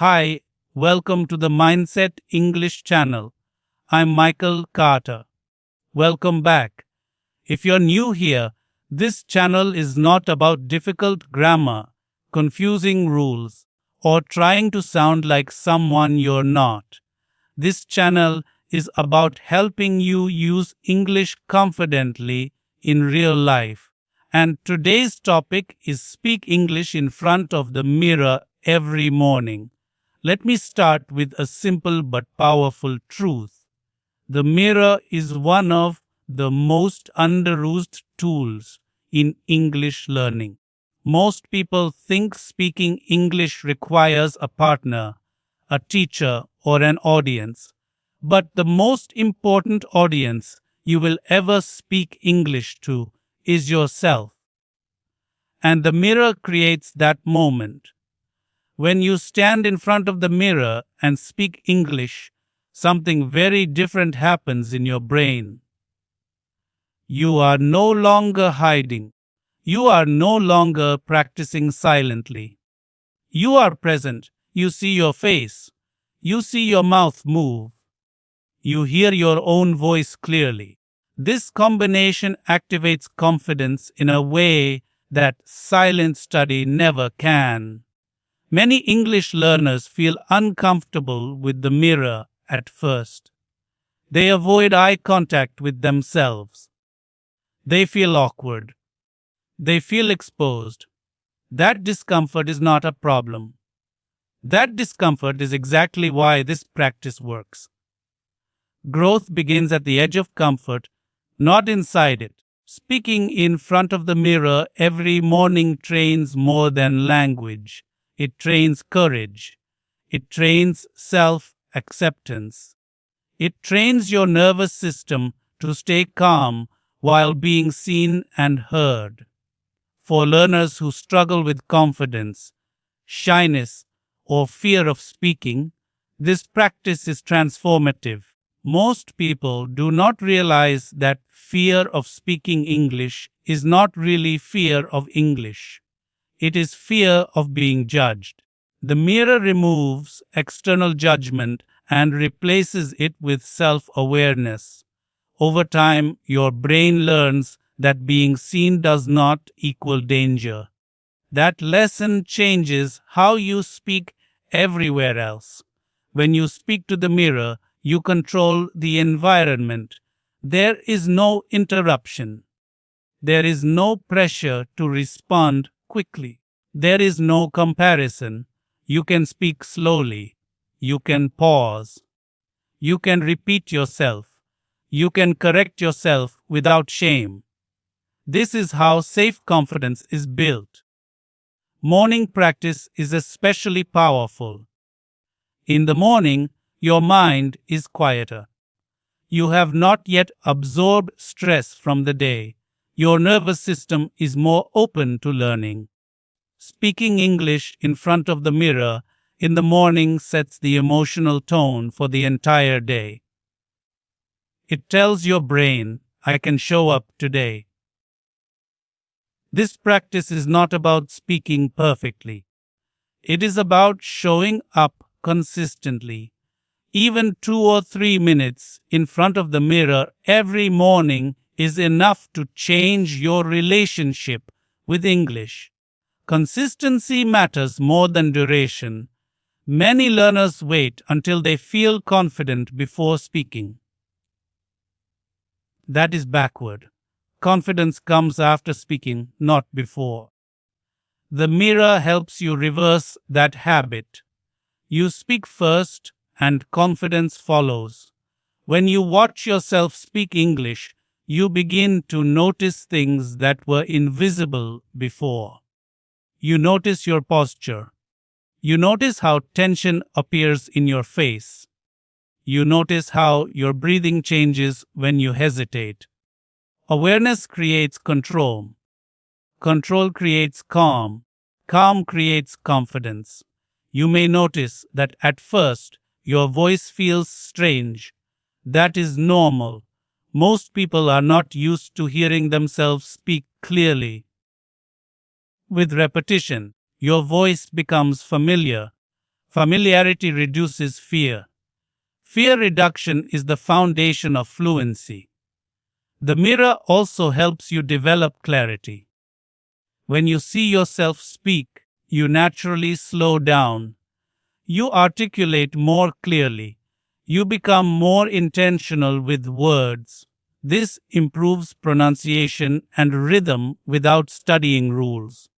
Hi, welcome to the Mindset English channel. I'm Michael Carter. Welcome back. If you're new here, this channel is not about difficult grammar, confusing rules, or trying to sound like someone you're not. This channel is about helping you use English confidently in real life. And today's topic is speak English in front of the mirror every morning. Let me start with a simple but powerful truth. The mirror is one of the most underused tools in English learning. Most people think speaking English requires a partner, a teacher, or an audience. But the most important audience you will ever speak English to is yourself. And the mirror creates that moment. When you stand in front of the mirror and speak English, something very different happens in your brain. You are no longer hiding. You are no longer practicing silently. You are present. You see your face. You see your mouth move. You hear your own voice clearly. This combination activates confidence in a way that silent study never can. Many English learners feel uncomfortable with the mirror at first. They avoid eye contact with themselves. They feel awkward. They feel exposed. That discomfort is not a problem. That discomfort is exactly why this practice works. Growth begins at the edge of comfort, not inside it. Speaking in front of the mirror every morning trains more than language. It trains courage. It trains self-acceptance. It trains your nervous system to stay calm while being seen and heard. For learners who struggle with confidence, shyness, or fear of speaking, this practice is transformative. Most people do not realize that fear of speaking English is not really fear of English. It is fear of being judged. The mirror removes external judgment and replaces it with self-awareness. Over time, your brain learns that being seen does not equal danger. That lesson changes how you speak everywhere else. When you speak to the mirror, you control the environment. There is no interruption. There is no pressure to respond quickly. There is no comparison. You can speak slowly. You can pause. You can repeat yourself. You can correct yourself without shame. This is how safe confidence is built. Morning practice is especially powerful. In the morning, your mind is quieter. You have not yet absorbed stress from the day. Your nervous system is more open to learning. Speaking English in front of the mirror in the morning sets the emotional tone for the entire day. It tells your brain, I can show up today. This practice is not about speaking perfectly. It is about showing up consistently. Even 2 or 3 minutes in front of the mirror every morning is enough to change your relationship with English. Consistency matters more than duration. Many learners wait until they feel confident before speaking. That is backward. Confidence comes after speaking, not before. The mirror helps you reverse that habit. You speak first, and confidence follows. When you watch yourself speak English, you begin to notice things that were invisible before. You notice your posture. You notice how tension appears in your face. You notice how your breathing changes when you hesitate. Awareness creates control. Control creates calm. Calm creates confidence. You may notice that at first your voice feels strange. That is normal. Most people are not used to hearing themselves speak clearly. With repetition, your voice becomes familiar. Familiarity reduces fear. Fear reduction is the foundation of fluency. The mirror also helps you develop clarity. When you see yourself speak, you naturally slow down. You articulate more clearly. You become more intentional with words. This improves pronunciation and rhythm without studying rules.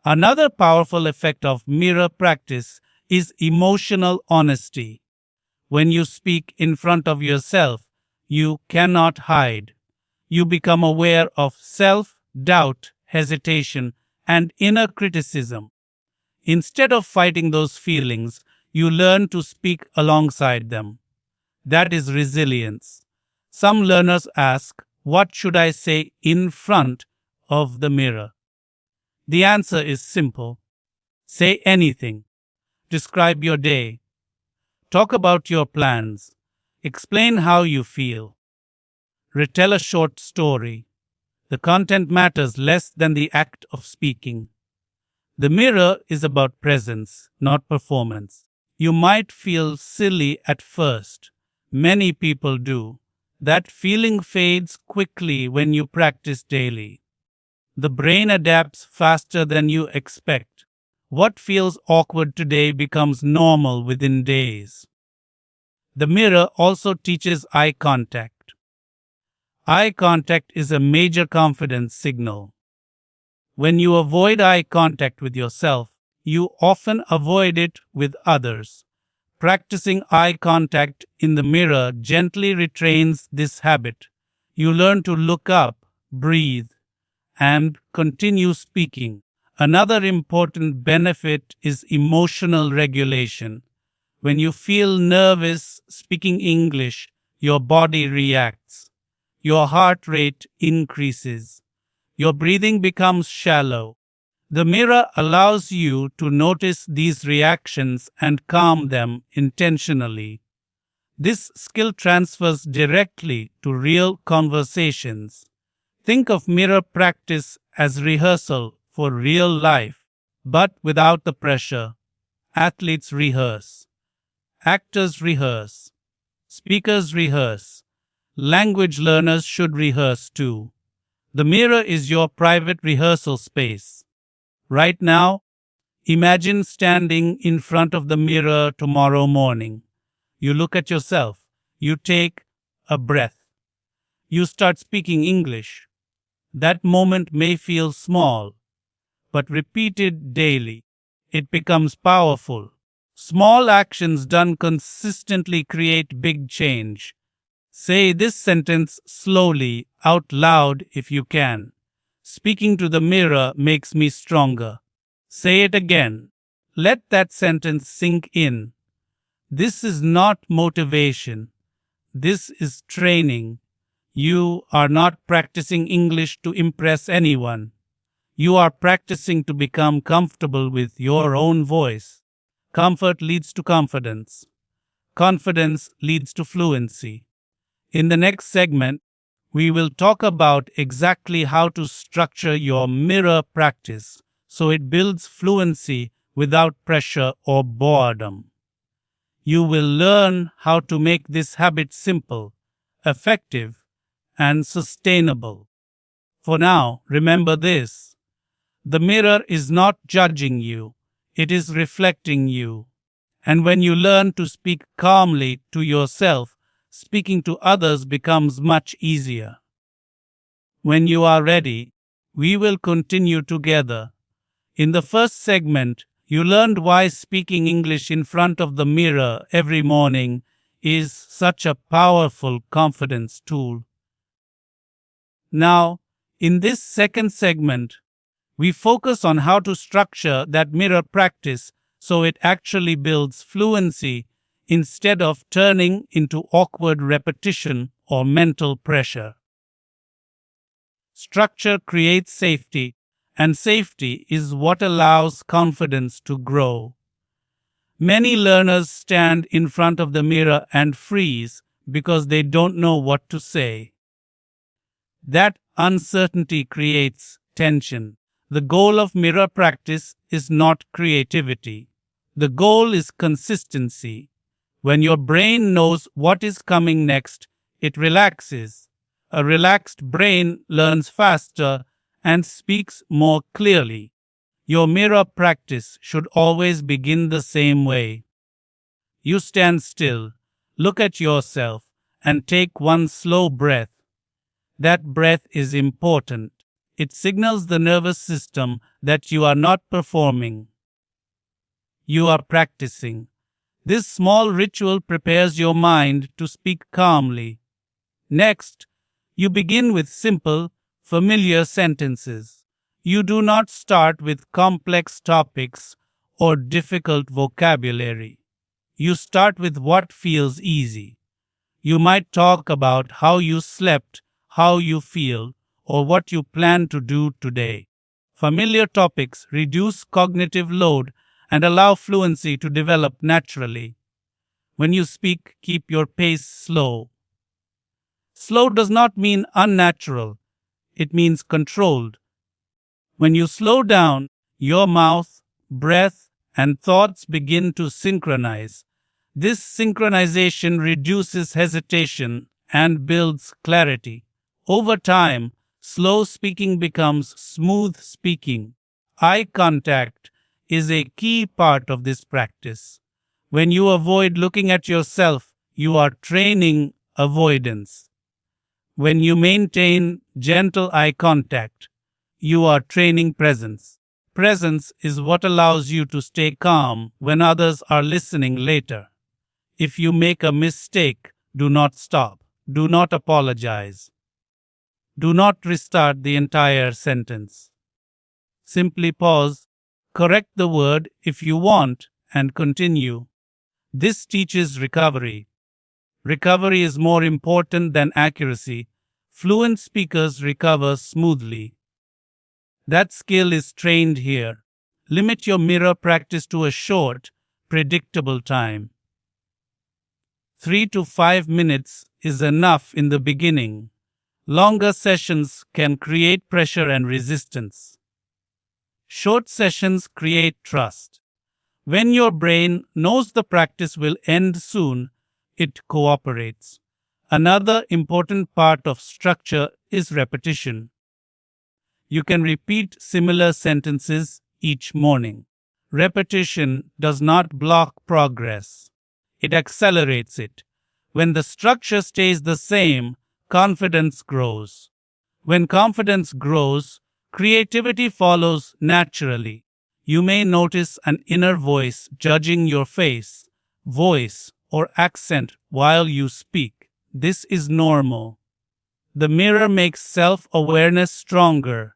Another powerful effect of mirror practice is emotional honesty. When you speak in front of yourself, you cannot hide. You become aware of self-doubt, hesitation, and inner criticism. Instead of fighting those feelings, you learn to speak alongside them. That is resilience. Some learners ask, "What should I say in front of the mirror?" The answer is simple. Say anything. Describe your day. Talk about your plans. Explain how you feel. Retell a short story. The content matters less than the act of speaking. The mirror is about presence, not performance. You might feel silly at first. Many people do. That feeling fades quickly when you practice daily. The brain adapts faster than you expect. What feels awkward today becomes normal within days. The mirror also teaches eye contact. Eye contact is a major confidence signal. When you avoid eye contact with yourself, you often avoid it with others. Practicing eye contact in the mirror gently retrains this habit. You learn to look up, breathe, and continue speaking. Another important benefit is emotional regulation. When you feel nervous speaking English, your body reacts. Your heart rate increases. Your breathing becomes shallow. The mirror allows you to notice these reactions and calm them intentionally. This skill transfers directly to real conversations. Think of mirror practice as rehearsal for real life, but without the pressure. Athletes rehearse. Actors rehearse. Speakers rehearse. Language learners should rehearse too. The mirror is your private rehearsal space. Right now, imagine standing in front of the mirror tomorrow morning. You look at yourself. You take a breath. You start speaking English. That moment may feel small, but repeated daily, it becomes powerful. Small actions done consistently create big change. Say this sentence slowly, out loud if you can. Speaking to the mirror makes me stronger. Say it again. Let that sentence sink in. This is not motivation. This is training. You are not practicing English to impress anyone. You are practicing to become comfortable with your own voice. Comfort leads to confidence. Confidence leads to fluency. In the next segment, we will talk about exactly how to structure your mirror practice so it builds fluency without pressure or boredom. You will learn how to make this habit simple, effective, and sustainable. For now, remember this. The mirror is not judging you, it is reflecting you. And when you learn to speak calmly to yourself, speaking to others becomes much easier. When you are ready, we will continue together. In the first segment, you learned why speaking English in front of the mirror every morning is such a powerful confidence tool. Now, in this second segment, we focus on how to structure that mirror practice so it actually builds fluency instead of turning into awkward repetition or mental pressure. Structure creates safety, and safety is what allows confidence to grow. Many learners stand in front of the mirror and freeze because they don't know what to say. That uncertainty creates tension. The goal of mirror practice is not creativity. The goal is consistency. When your brain knows what is coming next, it relaxes. A relaxed brain learns faster and speaks more clearly. Your mirror practice should always begin the same way. You stand still, look at yourself, and take one slow breath. That breath is important. It signals the nervous system that you are not performing. You are practicing. This small ritual prepares your mind to speak calmly. Next, you begin with simple, familiar sentences. You do not start with complex topics or difficult vocabulary. You start with what feels easy. You might talk about how you slept, how you feel, or what you plan to do today. Familiar topics reduce cognitive load and allow fluency to develop naturally. When you speak, keep your pace slow. Slow does not mean unnatural, it means controlled. When you slow down, your mouth, breath, and thoughts begin to synchronize. This synchronization reduces hesitation and builds clarity. Over time, slow speaking becomes smooth speaking. Eye contact is a key part of this practice. When you avoid looking at yourself, you are training avoidance. When you maintain gentle eye contact, you are training presence. Presence is what allows you to stay calm when others are listening later. If you make a mistake, do not stop. Do not apologize. Do not restart the entire sentence. Simply pause, correct the word if you want, and continue. This teaches recovery. Recovery is more important than accuracy. Fluent speakers recover smoothly. That skill is trained here. Limit your mirror practice to a short, predictable time. 3 to 5 minutes is enough in the beginning. Longer sessions can create pressure and resistance. Short sessions create trust. When your brain knows the practice will end soon, it cooperates. Another important part of structure is repetition. You can repeat similar sentences each morning. Repetition does not block progress. It accelerates it. When the structure stays the same, confidence grows. When confidence grows, creativity follows naturally. You may notice an inner voice judging your face, voice, or accent while you speak. This is normal. The mirror makes self-awareness stronger.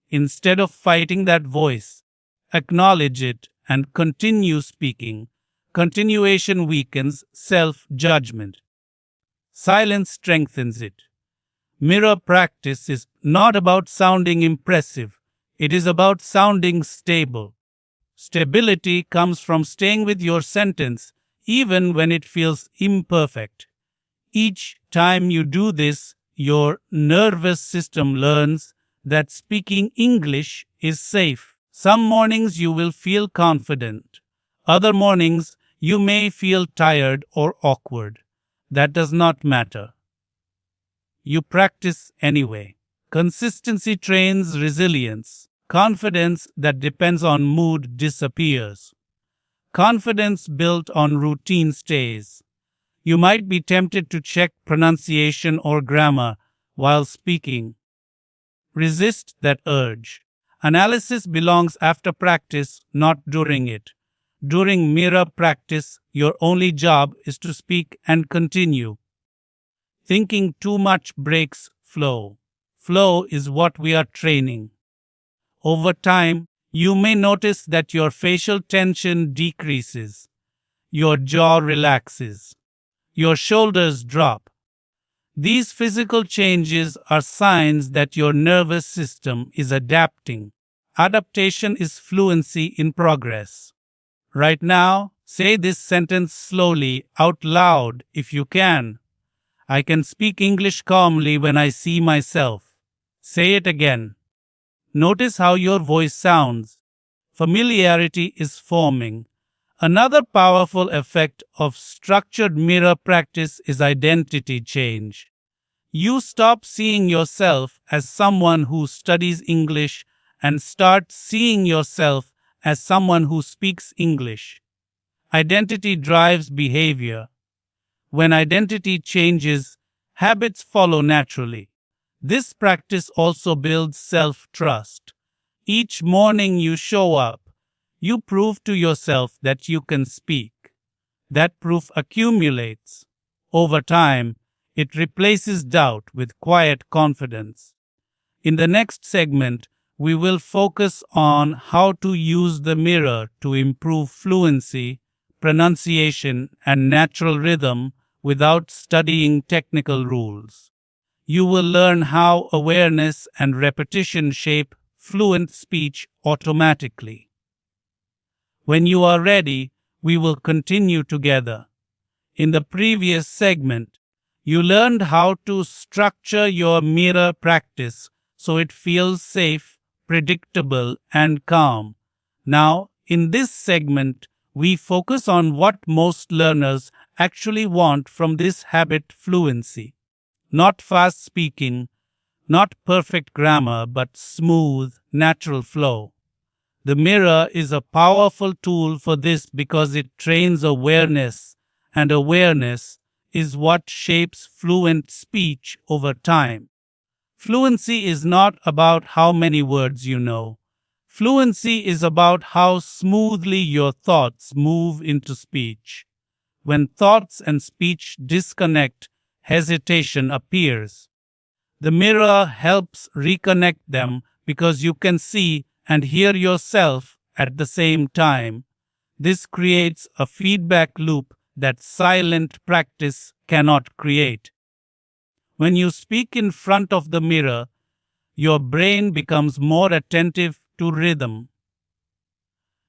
Instead of fighting that voice, acknowledge it and continue speaking. Continuation weakens self-judgment. Silence strengthens it. Mirror practice is not about sounding impressive. It is about sounding stable. Stability comes from staying with your sentence even when it feels imperfect. Each time you do this, your nervous system learns that speaking English is safe. Some mornings you will feel confident. Other mornings you may feel tired or awkward. That does not matter. You practice anyway. Consistency trains resilience. Confidence that depends on mood disappears. Confidence built on routine stays. You might be tempted to check pronunciation or grammar while speaking. Resist that urge. Analysis belongs after practice, not during it. During mirror practice, your only job is to speak and continue. Thinking too much breaks flow. Flow is what we are training. Over time, you may notice that your facial tension decreases. Your jaw relaxes. Your shoulders drop. These physical changes are signs that your nervous system is adapting. Adaptation is fluency in progress. Right now, say this sentence slowly out loud if you can. I can speak English calmly when I see myself. Say it again. Notice how your voice sounds. Familiarity is forming. Another powerful effect of structured mirror practice is identity change. You stop seeing yourself as someone who studies English and start seeing yourself as someone who speaks English. Identity drives behavior. When identity changes, habits follow naturally. This practice also builds self-trust. Each morning you show up, you prove to yourself that you can speak. That proof accumulates. Over time, it replaces doubt with quiet confidence. In the next segment, we will focus on how to use the mirror to improve fluency, pronunciation, and natural rhythm without studying technical rules. You will learn how awareness and repetition shape fluent speech automatically. When you are ready, we will continue together. In the previous segment, you learned how to structure your mirror practice so it feels safe, predictable, and calm. Now, in this segment, we focus on what most learners actually want from this habit: fluency. Not fast speaking, not perfect grammar, but smooth, natural flow. The mirror is a powerful tool for this because it trains awareness, and awareness is what shapes fluent speech over time. Fluency is not about how many words you know. Fluency is about how smoothly your thoughts move into speech. When thoughts and speech disconnect, hesitation appears. The mirror helps reconnect them because you can see and hear yourself at the same time. This creates a feedback loop that silent practice cannot create. When you speak in front of the mirror, your brain becomes more attentive to rhythm.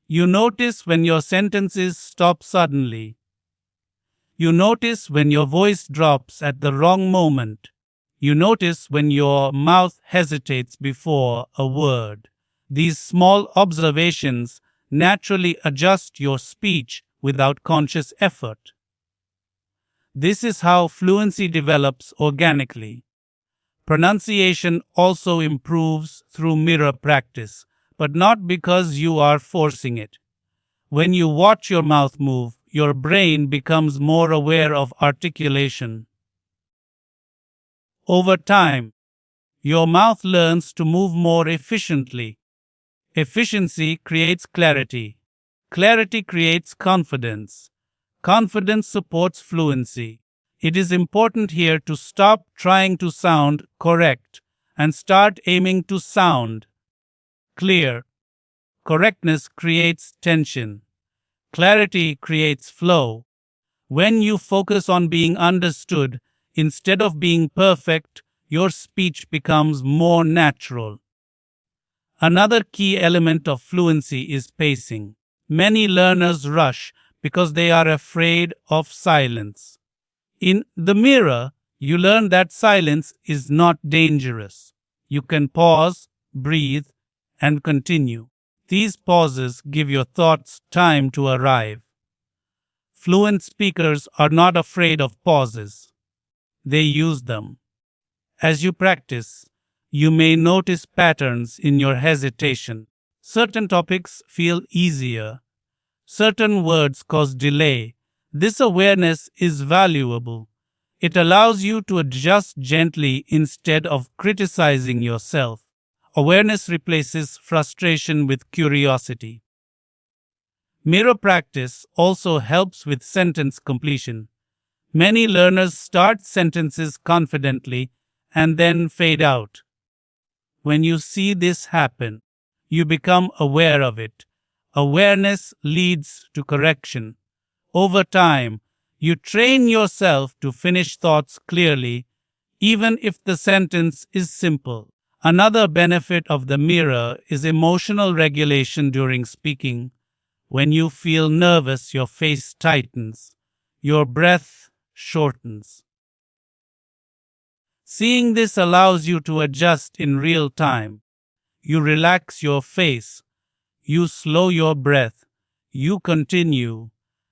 You notice when your sentences stop suddenly. You notice when your voice drops at the wrong moment. You notice when your mouth hesitates before a word. These small observations naturally adjust your speech without conscious effort. This is how fluency develops organically. Pronunciation also improves through mirror practice, but not because you are forcing it. When you watch your mouth move, your brain becomes more aware of articulation. Over time, your mouth learns to move more efficiently. Efficiency creates clarity. Clarity creates confidence. Confidence supports fluency. It is important here to stop trying to sound correct and start aiming to sound clear. Correctness creates tension. Clarity creates flow. When you focus on being understood instead of being perfect, your speech becomes more natural. Another key element of fluency is pacing. Many learners rush because they are afraid of silence. In the mirror, you learn that silence is not dangerous. You can pause, breathe, and continue. These pauses give your thoughts time to arrive. Fluent speakers are not afraid of pauses. They use them. As you practice, you may notice patterns in your hesitation. Certain topics feel easier. Certain words cause delay. This awareness is valuable. It allows you to adjust gently instead of criticizing yourself. Awareness replaces frustration with curiosity. Mirror practice also helps with sentence completion. Many learners start sentences confidently and then fade out. When you see this happen, you become aware of it. Awareness leads to correction. Over time, you train yourself to finish thoughts clearly, even if the sentence is simple. Another benefit of the mirror is emotional regulation during speaking. When you feel nervous, your face tightens, your breath shortens. Seeing this allows you to adjust in real time. You relax your face, you slow your breath, You continue.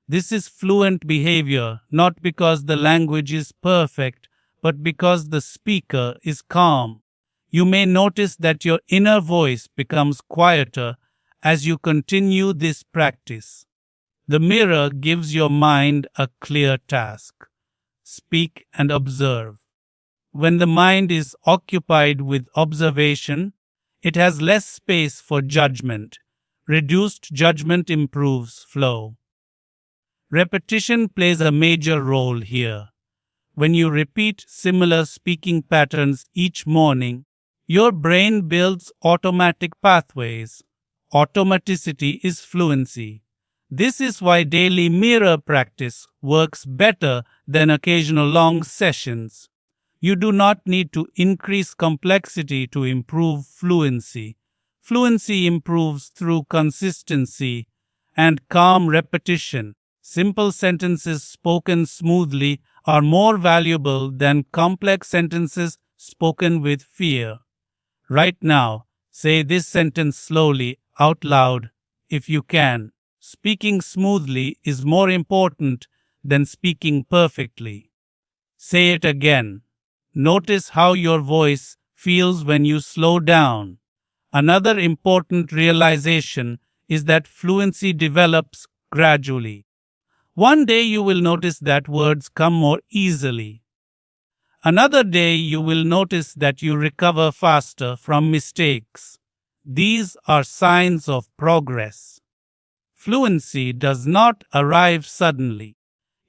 This is fluent behavior, not because the language is perfect, but because the speaker is calm. You may notice that your inner voice becomes quieter as you continue this practice. The mirror gives your mind a clear task. Speak and observe. When the mind is occupied with observation, it has less space for judgment. Reduced judgment improves flow. Repetition plays a major role here. When you repeat similar speaking patterns each morning, your brain builds automatic pathways. Automaticity is fluency. This is why daily mirror practice works better than occasional long sessions. You do not need to increase complexity to improve fluency. Fluency improves through consistency and calm repetition. Simple sentences spoken smoothly are more valuable than complex sentences spoken with fear. Right now, say this sentence slowly, out loud, if you can. Speaking smoothly is more important than speaking perfectly. Say it again. Notice how your voice feels when you slow down. Another important realization is that fluency develops gradually. One day you will notice that words come more easily. Another day you will notice that you recover faster from mistakes. These are signs of progress. Fluency does not arrive suddenly.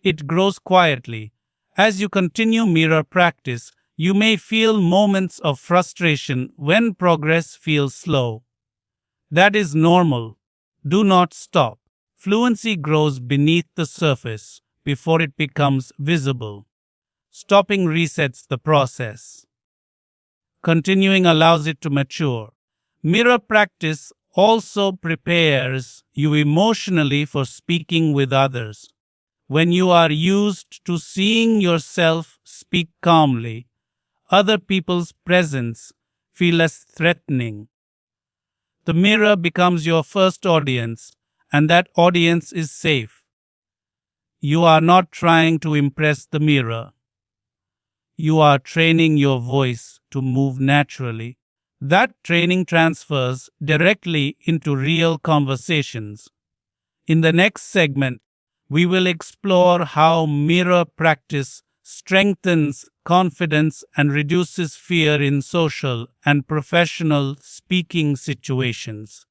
It grows quietly. As you continue mirror practice, you may feel moments of frustration when progress feels slow. That is normal. Do not stop. Fluency grows beneath the surface before it becomes visible. Stopping resets the process. Continuing allows it to mature. Mirror practice also prepares you emotionally for speaking with others. When you are used to seeing yourself speak calmly, other people's presence feels less threatening. The mirror becomes your first audience, and that audience is safe. You are not trying to impress the mirror. You are training your voice to move naturally. That training transfers directly into real conversations. In the next segment, we will explore how mirror practice strengthens confidence and reduces fear in social and professional speaking situations.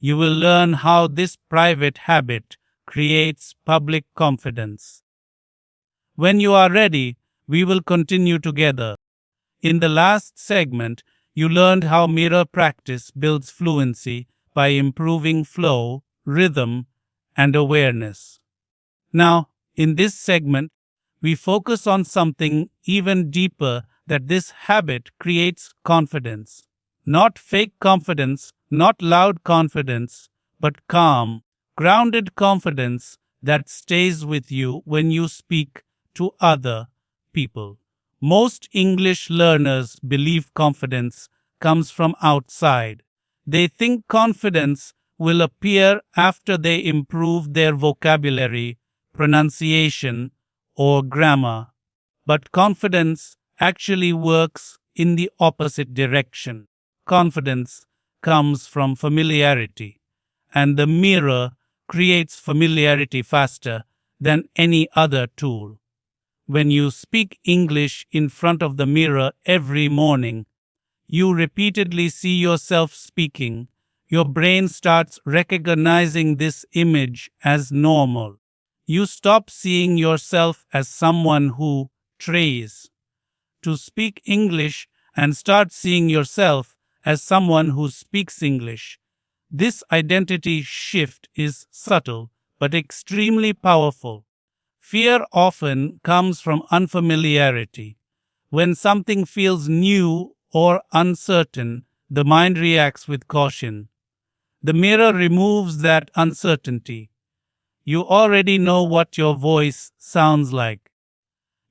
You will learn how this private habit creates public confidence. When you are ready, we will continue together. In the last segment, you learned how mirror practice builds fluency by improving flow, rhythm, and awareness. Now, in this segment, we focus on something even deeper, that this habit creates confidence. Not fake confidence, not loud confidence, but calm, grounded confidence that stays with you when you speak to other people. Most English learners believe confidence comes from outside. They think confidence will appear after they improve their vocabulary, pronunciation, or grammar. But confidence actually works in the opposite direction. Confidence comes from familiarity, and the mirror creates familiarity faster than any other tool. When you speak English in front of the mirror every morning, you repeatedly see yourself speaking. Your brain starts recognizing this image as normal. You stop seeing yourself as someone who tries to speak English and start seeing yourself as someone who speaks English. This identity shift is subtle but extremely powerful. Fear often comes from unfamiliarity. When something feels new or uncertain, the mind reacts with caution. The mirror removes that uncertainty. You already know what your voice sounds like.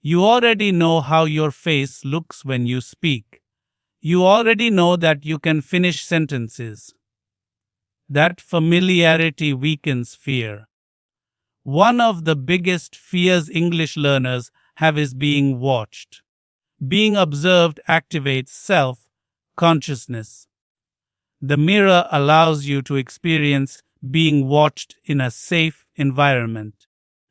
You already know how your face looks when you speak. You already know that you can finish sentences. That familiarity weakens fear. One of the biggest fears English learners have is being watched. Being observed activates self consciousness. The mirror allows you to experience being watched in a safe environment.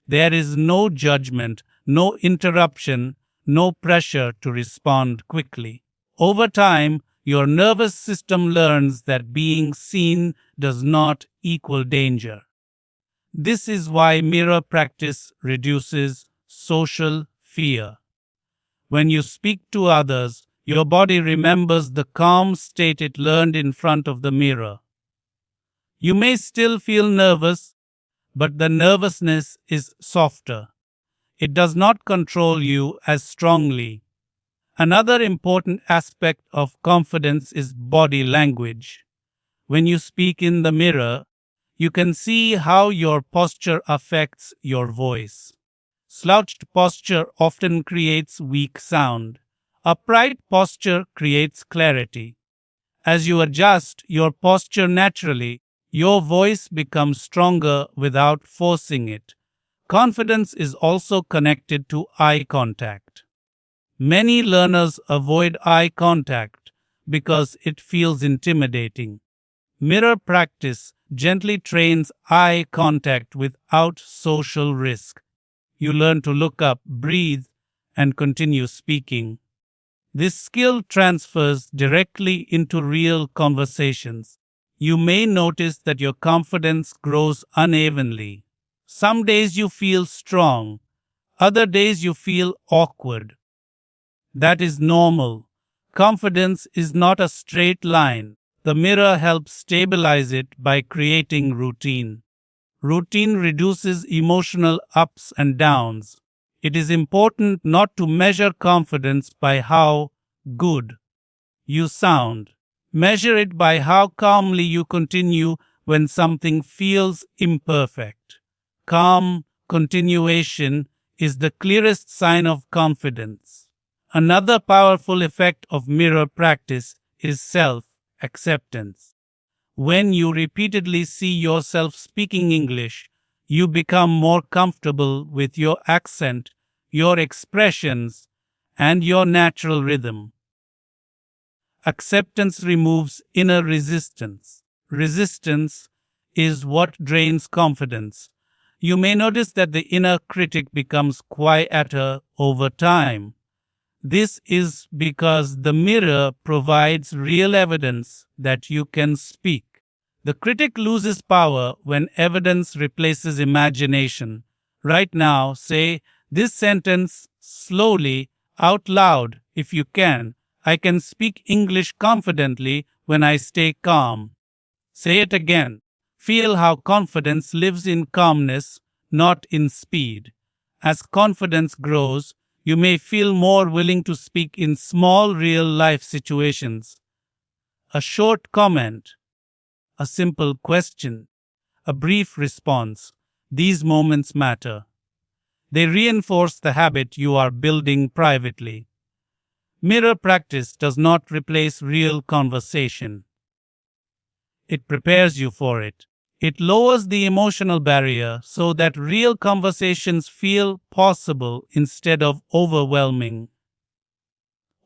There is no judgment, no interruption, no pressure to respond quickly. Over time, your nervous system learns that being seen does not equal danger. This is why mirror practice reduces social fear. When you speak to others, your body remembers the calm state it learned in front of the mirror. You may still feel nervous, but the nervousness is softer. It does not control you as strongly. Another important aspect of confidence is body language. When you speak in the mirror, you can see how your posture affects your voice. Slouched posture often creates weak sound. Upright posture creates clarity. As you adjust your posture naturally, your voice becomes stronger without forcing it. Confidence is also connected to eye contact. Many learners avoid eye contact because it feels intimidating. Mirror practice gently trains eye contact without social risk. You learn to look up, breathe, and continue speaking. This skill transfers directly into real conversations. You may notice that your confidence grows unevenly. Some days you feel strong, other days you feel awkward. That is normal. Confidence is not a straight line. The mirror helps stabilize it by creating routine. Routine reduces emotional ups and downs. It is important not to measure confidence by how good you sound. Measure it by how calmly you continue when something feels imperfect. Calm continuation is the clearest sign of confidence. Another powerful effect of mirror practice is self-acceptance. When you repeatedly see yourself speaking English, you become more comfortable with your accent, your expressions, and your natural rhythm. Acceptance removes inner resistance. Resistance is what drains confidence. You may notice that the inner critic becomes quieter over time. This is because the mirror provides real evidence that you can speak. The critic loses power when evidence replaces imagination. Right now, say this sentence slowly, out loud, if you can. I can speak English confidently when I stay calm. Say it again. Feel how confidence lives in calmness, not in speed. As confidence grows, you may feel more willing to speak in small real life situations. A short comment, a simple question, a brief response. These moments matter. They reinforce the habit you are building privately. Mirror practice does not replace real conversation. It prepares you for it. It lowers the emotional barrier so that real conversations feel possible instead of overwhelming.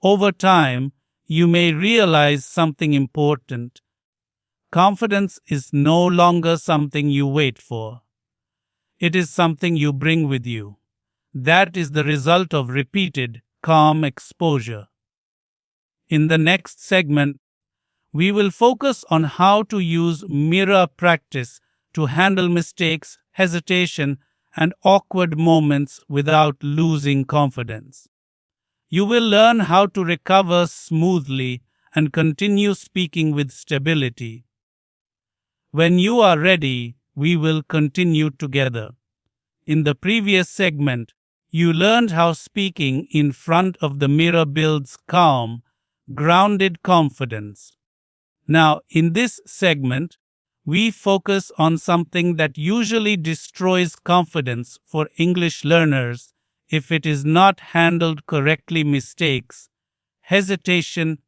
Over time, you may realize something important. Confidence is no longer something you wait for. It is something you bring with you. That is the result of repeated, calm exposure. In the next segment, we will focus on how to use mirror practice to handle mistakes, hesitation, and awkward moments without losing confidence. You will learn how to recover smoothly and continue speaking with stability. When you are ready, we will continue together. In the previous segment, you learned how speaking in front of the mirror builds calm, grounded confidence. Now, in this segment, we focus on something that usually destroys confidence for English learners if it is not handled correctly: mistakes, hesitation,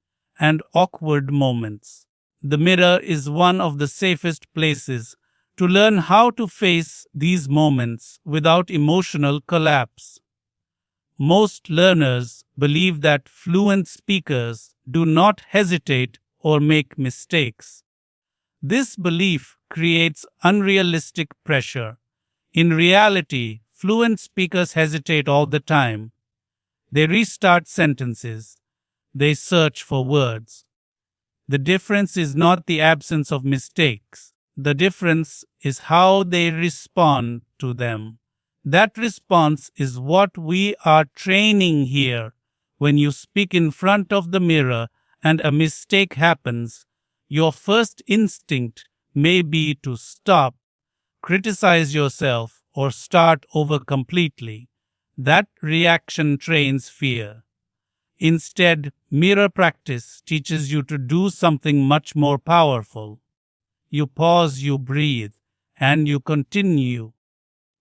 and awkward moments. the mirror is one of the safest places to learn how to face these moments without emotional collapse. Most learners believe that fluent speakers do not hesitate or make mistakes. This belief creates unrealistic pressure. In reality, fluent speakers hesitate all the time. They restart sentences. They search for words. The difference is not the absence of mistakes. The difference is how they respond to them. That response is what we are training here. When you speak in front of the mirror and a mistake happens, your first instinct may be to stop, criticize yourself, or start over completely. That reaction trains fear. Instead, mirror practice teaches you to do something much more powerful. You pause, you breathe, and you continue.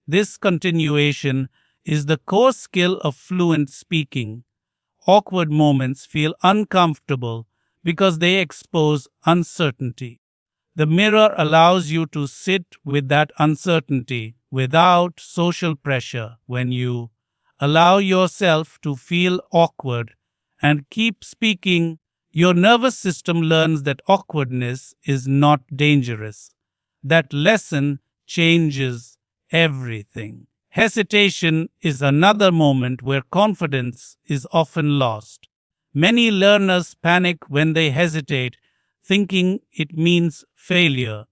This continuation is the core skill of fluent speaking. Awkward moments feel uncomfortable because they expose uncertainty. The mirror allows you to sit with that uncertainty without social pressure. When you allow yourself to feel awkward and keep speaking, your nervous system learns that awkwardness is not dangerous. That lesson changes everything. Hesitation is another moment where confidence is often lost. Many learners panic when they hesitate, thinking it means failure.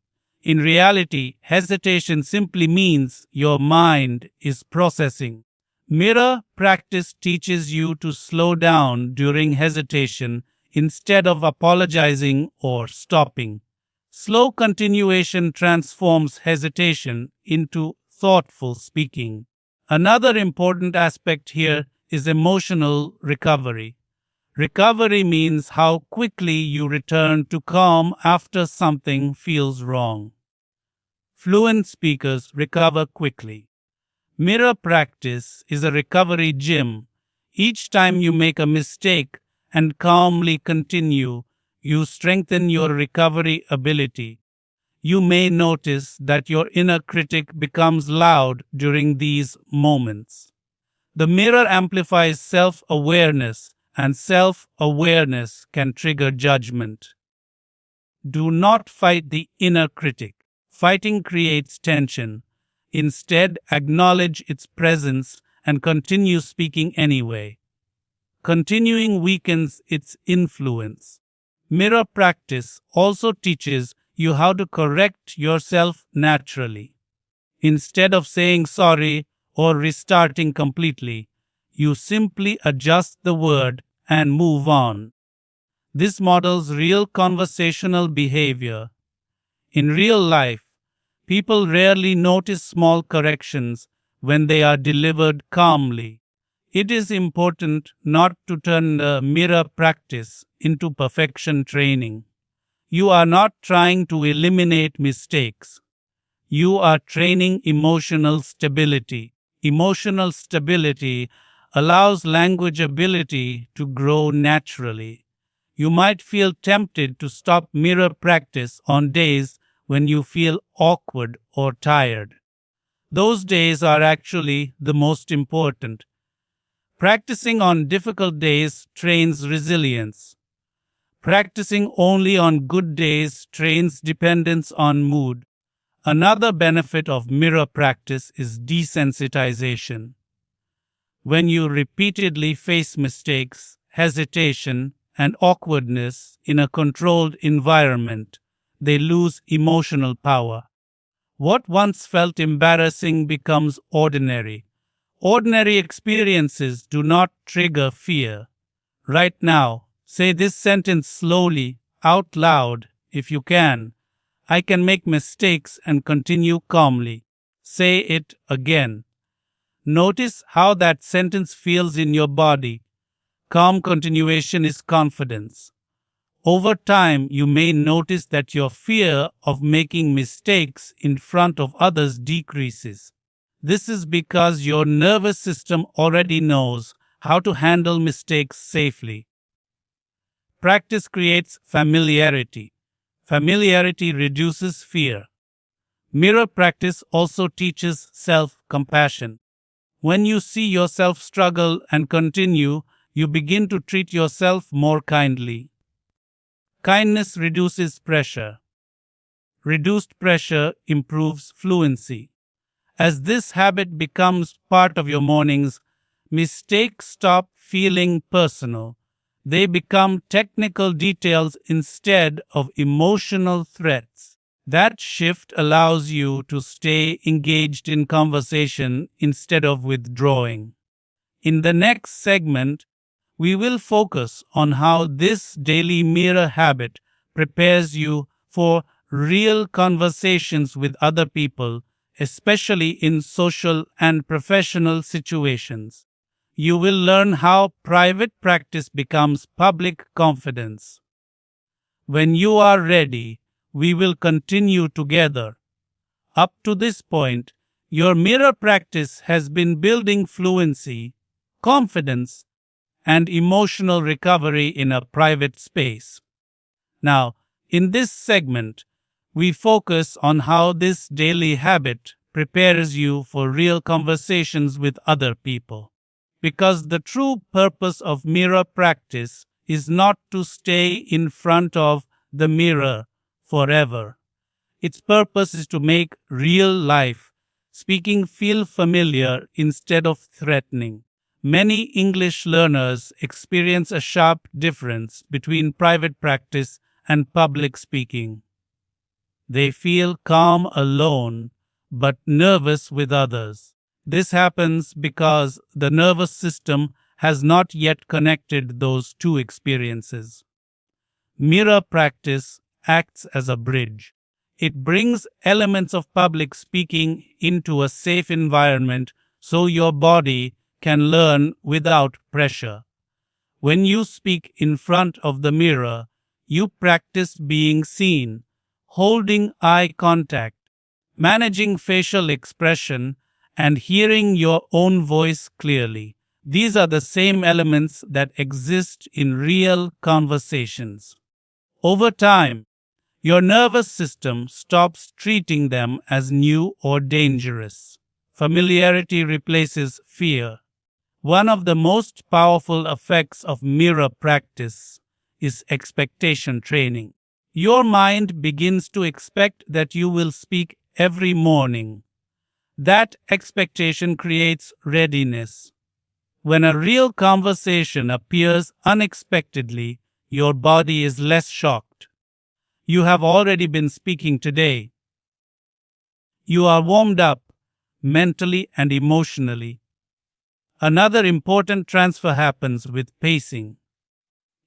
In reality, hesitation simply means your mind is processing. Mirror practice teaches you to slow down during hesitation instead of apologizing or stopping. Slow continuation transforms hesitation into thoughtful speaking. Another important aspect here is emotional recovery. Recovery means how quickly you return to calm after something feels wrong. Fluent speakers recover quickly. Mirror practice is a recovery gym. Each time you make a mistake and calmly continue, you strengthen your recovery ability. You may notice that your inner critic becomes loud during these moments. The mirror amplifies self-awareness, and self-awareness can trigger judgment. Do not fight the inner critic. Fighting creates tension. Instead, acknowledge its presence and continue speaking anyway. Continuing weakens its influence. Mirror practice also teaches you how to correct yourself naturally. Instead of saying sorry or restarting completely, you simply adjust the word and move on. This models real conversational behavior. In real life, people rarely notice small corrections when they are delivered calmly. It is important not to turn the mirror practice into perfection training. You are not trying to eliminate mistakes. You are training emotional stability. Emotional stability allows language ability to grow naturally. You might feel tempted to stop mirror practice on days when you feel awkward or tired. Those days are actually the most important. Practicing on difficult days trains resilience. Practicing only on good days trains dependence on mood. Another benefit of mirror practice is desensitization. When you repeatedly face mistakes, hesitation, and awkwardness in a controlled environment, they lose emotional power. What once felt embarrassing becomes ordinary. Ordinary experiences do not trigger fear. Right now, say this sentence slowly, out loud, if you can. I can make mistakes and continue calmly. Say it again. Notice how that sentence feels in your body. Calm continuation is confidence. Over time, you may notice that your fear of making mistakes in front of others decreases. This is because your nervous system already knows how to handle mistakes safely. Practice creates familiarity. Familiarity reduces fear. Mirror practice also teaches self-compassion. When you see yourself struggle and continue, you begin to treat yourself more kindly. Kindness reduces pressure. Reduced pressure improves fluency. As this habit becomes part of your mornings, mistakes stop feeling personal. They become technical details instead of emotional threats. That shift allows you to stay engaged in conversation instead of withdrawing. In the next segment, we will focus on how this daily mirror habit prepares you for real conversations with other people, especially in social and professional situations. You will learn how private practice becomes public confidence. When you are ready, we will continue together. Up to this point, your mirror practice has been building fluency, confidence, and emotional recovery in a private space. Now, in this segment, we focus on how this daily habit prepares you for real conversations with other people. Because the true purpose of mirror practice is not to stay in front of the mirror forever. Its purpose is to make real life speaking feel familiar instead of threatening. Many English learners experience a sharp difference between private practice and public speaking. They feel calm alone, but nervous with others. This happens because the nervous system has not yet connected those two experiences. Mirror practice acts as a bridge. It brings elements of public speaking into a safe environment so your body can learn without pressure. When you speak in front of the mirror, you practice being seen, holding eye contact, managing facial expression, and hearing your own voice clearly. These are the same elements that exist in real conversations. Over time, your nervous system stops treating them as new or dangerous. Familiarity replaces fear. One of the most powerful effects of mirror practice is expectation training. Your mind begins to expect that you will speak every morning. That expectation creates readiness. When a real conversation appears unexpectedly, your body is less shocked. You have already been speaking today. You are warmed up mentally and emotionally. Another important transfer happens with pacing.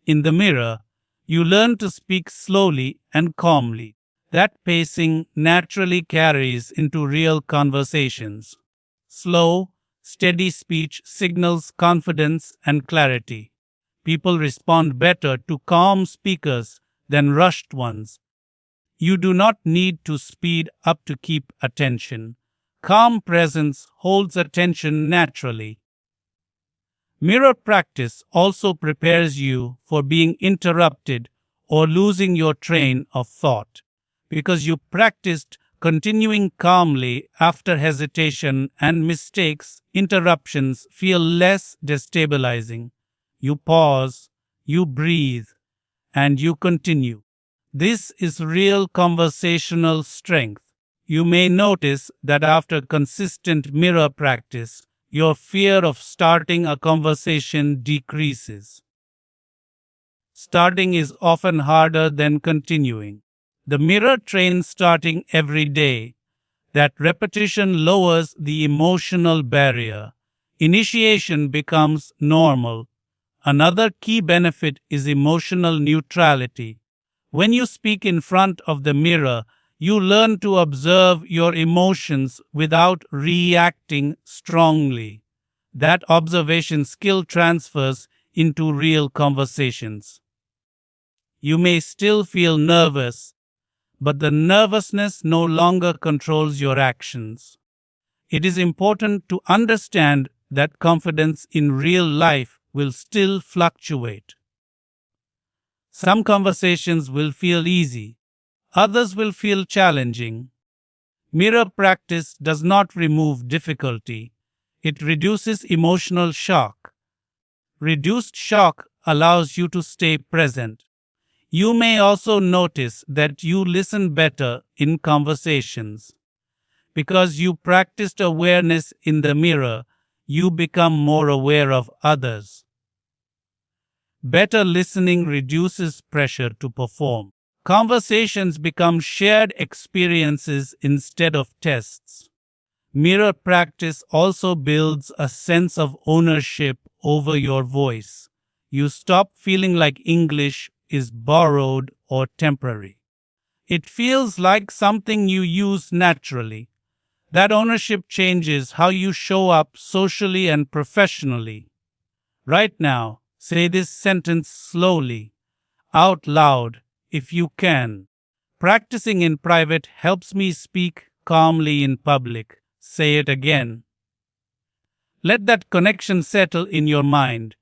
In the mirror, you learn to speak slowly and calmly. That pacing naturally carries into real conversations. Slow, steady speech signals confidence and clarity. People respond better to calm speakers than rushed ones. You do not need to speed up to keep attention. Calm presence holds attention naturally. Mirror practice also prepares you for being interrupted or losing your train of thought, because you practiced continuing calmly after hesitation and mistakes. Interruptions feel less destabilizing. You pause, you breathe, and you continue. This is real conversational strength. You may notice that after consistent mirror practice, your fear of starting a conversation decreases. Starting is often harder than continuing. The mirror trains starting every day. That repetition lowers the emotional barrier. Initiation becomes normal. Another key benefit is emotional neutrality. When you speak in front of the mirror, you learn to observe your emotions without reacting strongly. That observation skill transfers into real conversations. You may still feel nervous, but the nervousness no longer controls your actions. It is important to understand that confidence in real life will still fluctuate. Some conversations will feel easy, Others will feel challenging. Mirror practice does not remove difficulty, it reduces emotional shock. Reduced shock allows you to stay present. You may also notice that you listen better in conversations. Because you practiced awareness in the mirror, you become more aware of others. Better listening reduces pressure to perform. Conversations become shared experiences instead of tests. Mirror practice also builds a sense of ownership over your voice. You stop feeling like English is borrowed or temporary. It feels like something you use naturally. That ownership changes how you show up socially and professionally. Right now, say this sentence slowly, out loud, if you can. Practicing in private helps me speak calmly in public. Say it again. Let that connection settle in your mind.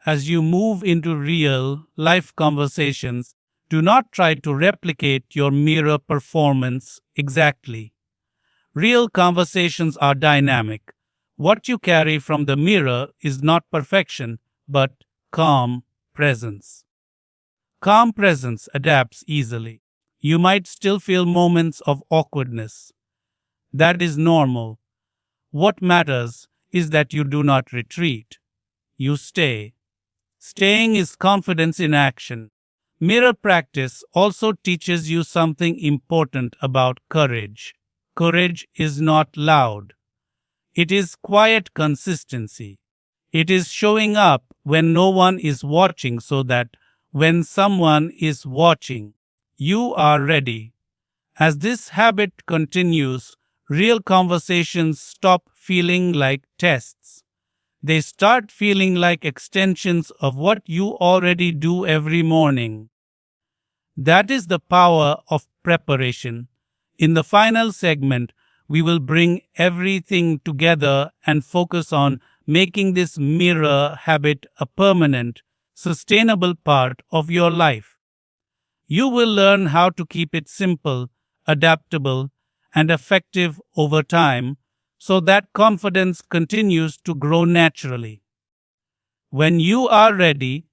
As you move into real life conversations, do not try to replicate your mirror performance exactly. Real conversations are dynamic. What you carry from the mirror is not perfection, but calm presence. Calm presence adapts easily. You might still feel moments of awkwardness. That is normal. What matters is that you do not retreat. You stay. Staying is confidence in action. Mirror practice also teaches you something important about courage. Courage is not loud. It is quiet consistency. It is showing up when no one is watching so that when someone is watching, you are ready. As this habit continues, real conversations stop feeling like tests. They start feeling like extensions of what you already do every morning. That is the power of preparation. In the final segment, we will bring everything together and focus on making this mirror habit a permanent, sustainable part of your life. You will learn how to keep it simple, adaptable, and effective over time so that confidence continues to grow naturally. When you are ready,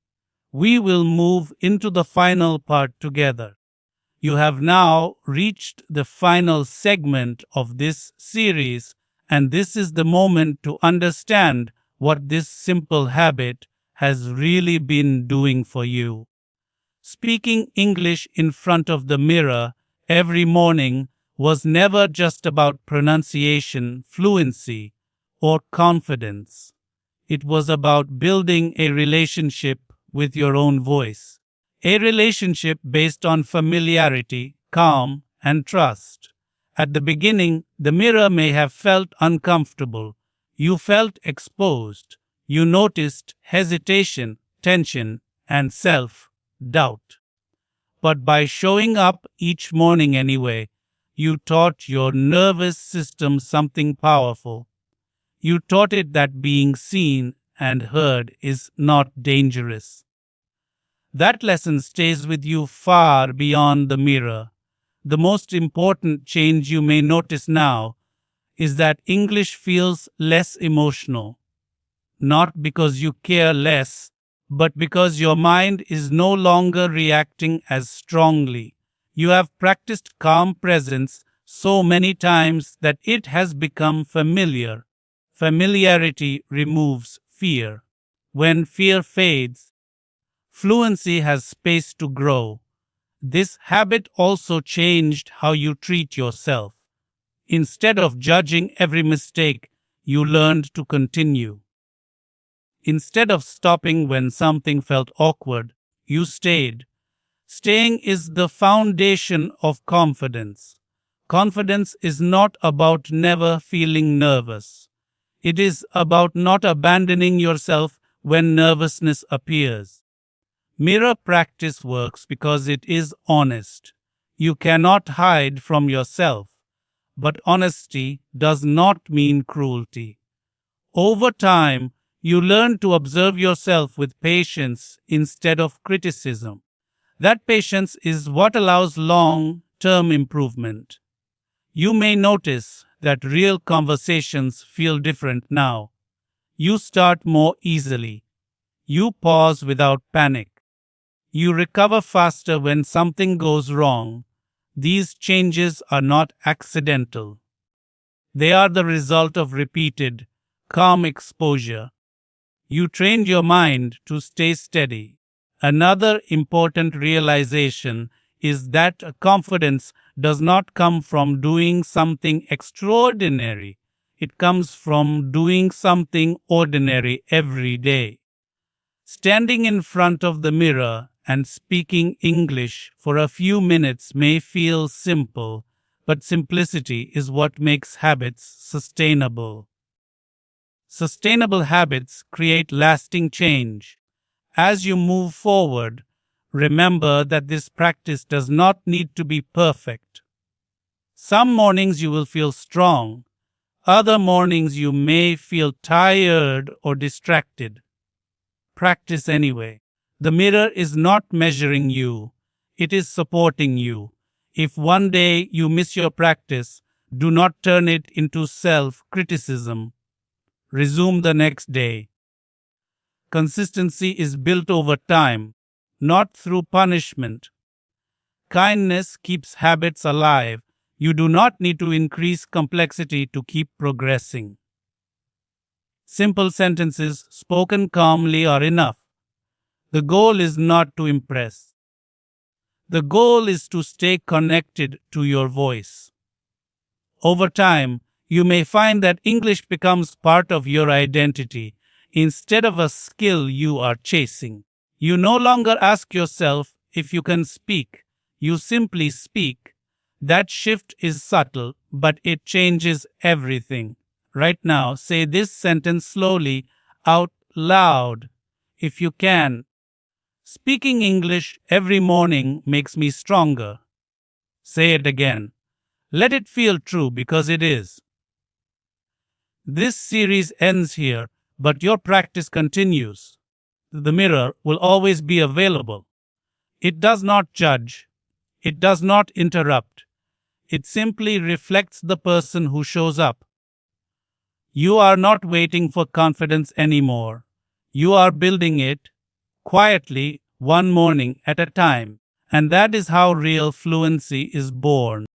we will move into the final part together. You have now reached the final segment of this series, and this is the moment to understand what this simple habit has really been doing for you. Speaking English in front of the mirror every morning was never just about pronunciation, fluency, or confidence. It was about building a relationship with your own voice. A relationship based on familiarity, calm, and trust. At the beginning, the mirror may have felt uncomfortable. You felt exposed. You noticed hesitation, tension, and self-doubt. But by showing up each morning anyway, you taught your nervous system something powerful. You taught it that being seen and heard is not dangerous. That lesson stays with you far beyond the mirror. The most important change you may notice now is that English feels less emotional. Not because you care less, but because your mind is no longer reacting as strongly. You have practiced calm presence so many times that it has become familiar. Familiarity removes fear. When fear fades, fluency has space to grow. This habit also changed how you treat yourself. Instead of judging every mistake, you learned to continue. Instead of stopping when something felt awkward, you stayed. Staying is the foundation of confidence. Confidence is not about never feeling nervous. It is about not abandoning yourself when nervousness appears. Mirror practice works because it is honest. You cannot hide from yourself, but honesty does not mean cruelty. Over time, you learn to observe yourself with patience instead of criticism. That patience is what allows long, term improvement. You may notice that real conversations feel different now. You start more easily. You pause without panic. You recover faster when something goes wrong. These changes are not accidental. They are the result of repeated, calm exposure. You trained your mind to stay steady. Another important realization is that confidence does not come from doing something extraordinary. It comes from doing something ordinary every day. Standing in front of the mirror and speaking English for a few minutes may feel simple, but simplicity is what makes habits sustainable. Sustainable habits create lasting change. As you move forward, remember that this practice does not need to be perfect. Some mornings you will feel strong. Other mornings you may feel tired or distracted. Practice anyway. The mirror is not measuring you. It is supporting you. If one day you miss your practice, do not turn it into self-criticism. Resume the next day. Consistency is built over time, not through punishment. Kindness keeps habits alive. You do not need to increase complexity to keep progressing. Simple sentences spoken calmly are enough. The goal is not to impress. The goal is to stay connected to your voice. Over time, you may find that English becomes part of your identity instead of a skill you are chasing. You no longer ask yourself if you can speak. You simply speak. That shift is subtle, but it changes everything. Right now, say this sentence slowly out loud, if you can. Speaking English every morning makes me stronger. Say it again. Let it feel true because it is. This series ends here, but your practice continues. The mirror will always be available. It does not judge. It does not interrupt. It simply reflects the person who shows up. You are not waiting for confidence anymore. You are building it quietly, one morning at a time. And that is how real fluency is born.